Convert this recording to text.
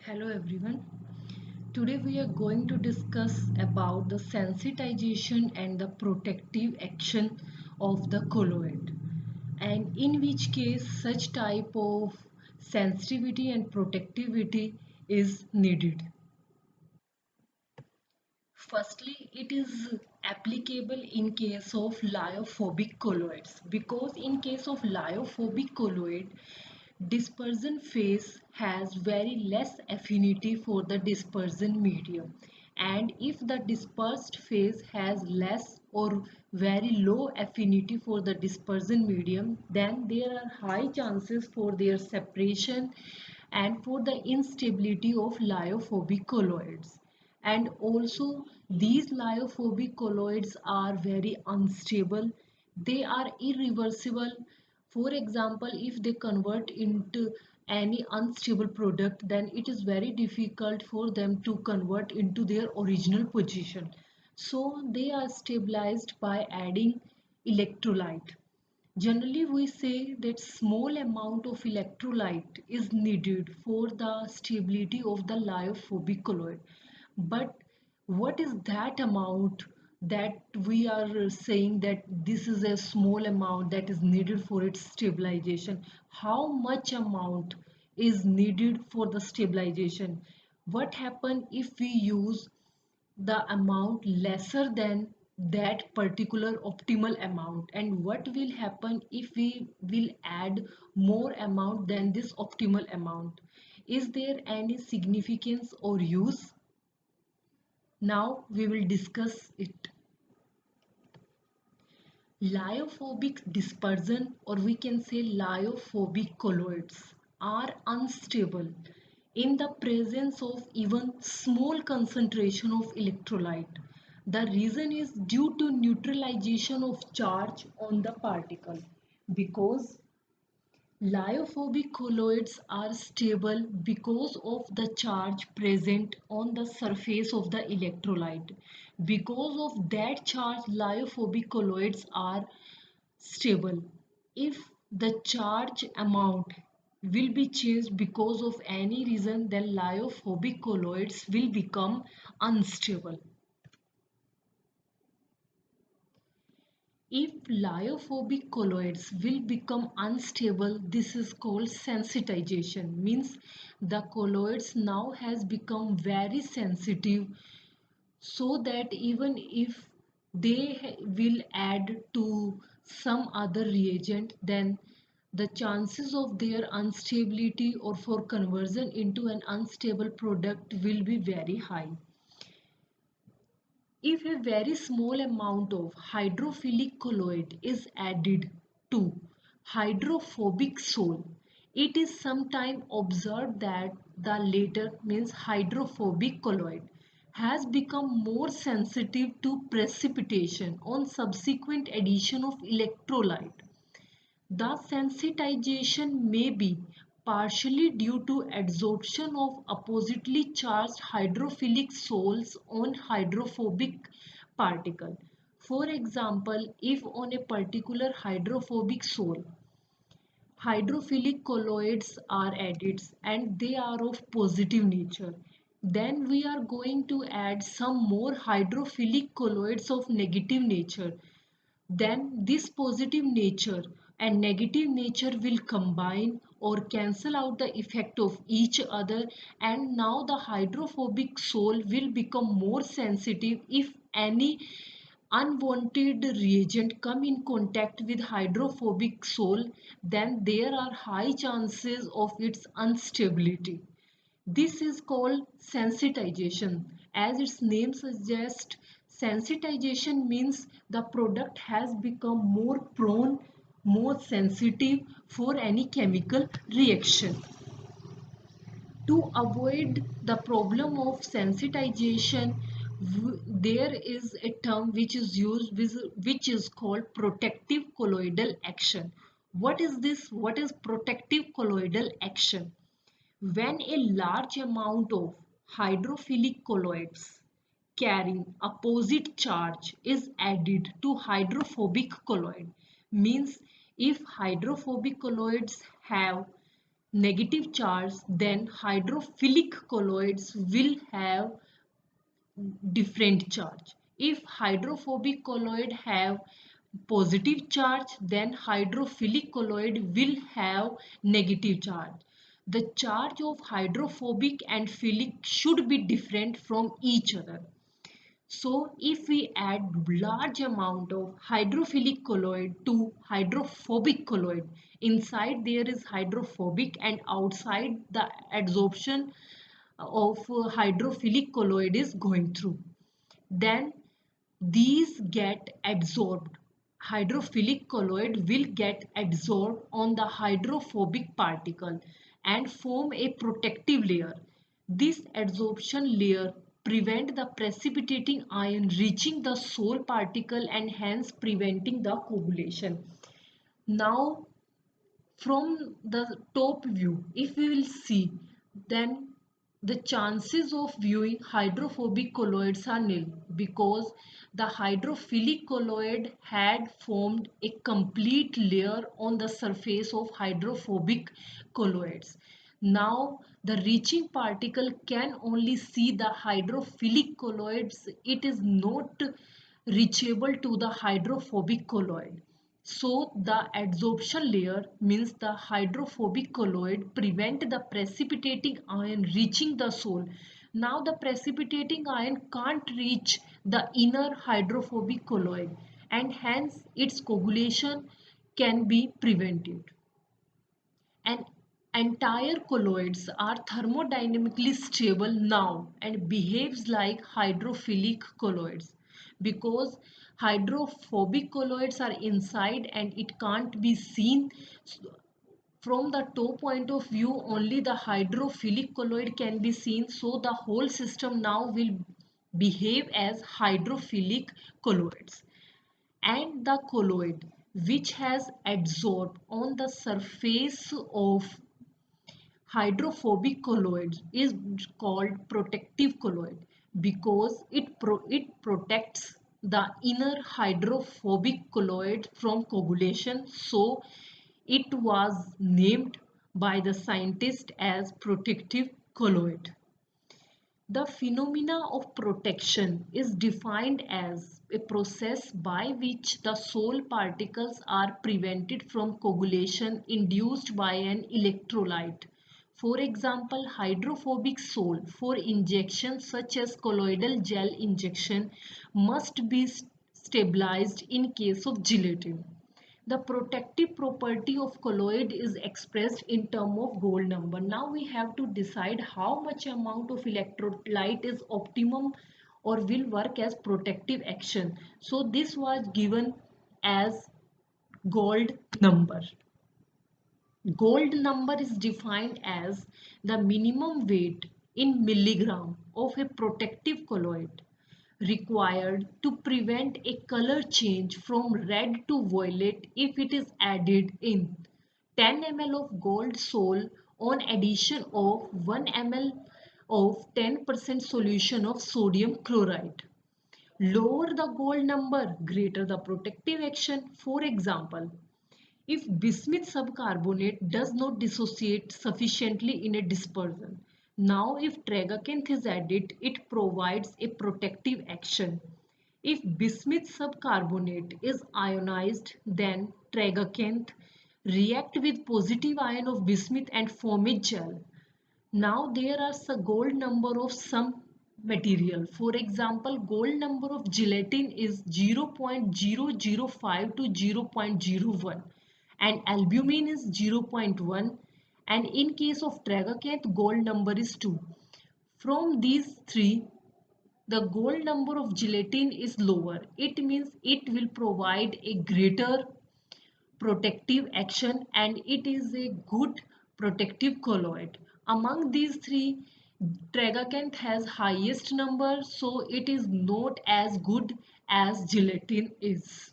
Hello everyone. Today we are going to discuss about the sensitization and the protective action of the colloid, and in which case such type of sensitivity and protectivity is needed. Firstly, it is applicable in case of lyophobic colloids, because in case of lyophobic colloid, dispersion phase has very less affinity for the dispersion medium, and if the dispersed phase has less or very low affinity for the dispersion medium, then there are high chances for their separation and for the instability of lyophobic colloids. And also these lyophobic colloids are very unstable. They are irreversible. For example, if they convert into any unstable product, then it is very difficult for them to convert into their original position. So they are stabilized by adding electrolyte. Generally, we say that small amount of electrolyte is needed for the stability of the lyophobic colloid. But what is that amount that we are saying that this is a small amount that is needed for its stabilization? How much amount is needed for the stabilization? What happens if we use the amount lesser than that particular optimal amount, and what will happen if we will add more amount than this optimal amount? Is there any significance or use? Now we will discuss it. Lyophobic dispersion, or we can say lyophobic colloids, are unstable in the presence of even small concentration of electrolyte. The reason is due to neutralization of charge on the particle, because lyophobic colloids are stable because of the charge present on the surface of the electrolyte. Because of that charge, lyophobic colloids are stable. If the charge amount will be changed because of any reason, then lyophobic colloids will become unstable. If lyophobic colloids will become unstable, this is called sensitization. Means the colloids now has become very sensitive, so that even if they will add to some other reagent, then the chances of their instability or for conversion into an unstable product will be very high. If a very small amount of hydrophilic colloid is added to hydrophobic sol, it is sometimes observed that the latter, means hydrophobic colloid, has become more sensitive to precipitation on subsequent addition of electrolyte. The sensitization may be partially due to adsorption of oppositely charged hydrophilic sols on hydrophobic particle. For example, if on a particular hydrophobic sol, hydrophilic colloids are added and they are of positive nature, then we are going to add some more hydrophilic colloids of negative nature, then this positive nature and negative nature will combine or cancel out the effect of each other, and now the hydrophobic sol will become more sensitive. If any unwanted reagent come in contact with hydrophobic sol, then there are high chances of its instability. This is called sensitization. As its name suggests, sensitization means the product has become more prone, more sensitive for any chemical reaction. To avoid the problem of sensitization, there is a term which is used, which is called protective colloidal action. What is this? What is protective colloidal action? When a large amount of hydrophilic colloids carrying opposite charge is added to hydrophobic colloid, means if hydrophobic colloids have negative charge, then hydrophilic colloids will have different charge. If hydrophobic colloid have positive charge, then hydrophilic colloid will have negative charge. The charge of hydrophobic and philic should be different from each other. So if we add large amount of hydrophilic colloid to hydrophobic colloid, inside there is hydrophobic and outside the adsorption of hydrophilic colloid is going through, then these get absorbed. Hydrophilic colloid will get absorbed on the hydrophobic particle and form a protective layer. This adsorption layer prevent the precipitating ion reaching the Sol particle and hence preventing the coagulation. Now from the top view, if we will see, then the chances of viewing hydrophobic colloids are nil because the hydrophilic colloid had formed a complete layer on the surface of hydrophobic colloids. Now the reaching particle can only see the hydrophilic colloids. It is not reachable to the hydrophobic colloid. So the adsorption layer means the hydrophobic colloid prevent the precipitating ion reaching the Sol. Now the precipitating ion can't reach the inner hydrophobic colloid and hence its coagulation can be prevented. And entire colloids are thermodynamically stable now and behaves like hydrophilic colloids because hydrophobic colloids are inside and it can't be seen. From the top point of view, only the hydrophilic colloid can be seen, so the whole system now will behave as hydrophilic colloids. And the colloid which has adsorbed on the surface of hydrophobic colloid is called protective colloid because it protects the inner hydrophobic colloid from coagulation, so it was named by the scientist as protective colloid. The phenomena of protection is defined as a process by which the Sol particles are prevented from coagulation induced by an electrolyte. For example, hydrophobic Sol for injection such as colloidal gel injection must be stabilized in case of gelatin. The protective property of colloid is expressed in term of gold number. Now we have to decide how much amount of electrolyte is optimum or will work as protective action. So this was given as gold number. Gold number is defined as the minimum weight in milligram of a protective colloid required to prevent a color change from red to violet if it is added in 10 ml of gold Sol on addition of 1 ml of 10% solution of sodium chloride. Lower the gold number, greater the protective action. For example, if bismuth subcarbonate does not dissociate sufficiently in a dispersion. Now if tragacanth is added, it provides a protective action. If bismuth subcarbonate is ionized, then tragacanth react with positive ion of bismuth and form a gel. Now there are a gold number of some material. For example, gold number of gelatin is 0.005 to 0.01 and albumin is 0.1, and in case of tragacanth gold number is 2. From these three, the gold number of gelatin is lower. It means it will provide a greater protective action and it is a good protective colloid. Among these three, tragacanth has highest number, so it is not as good as gelatin is.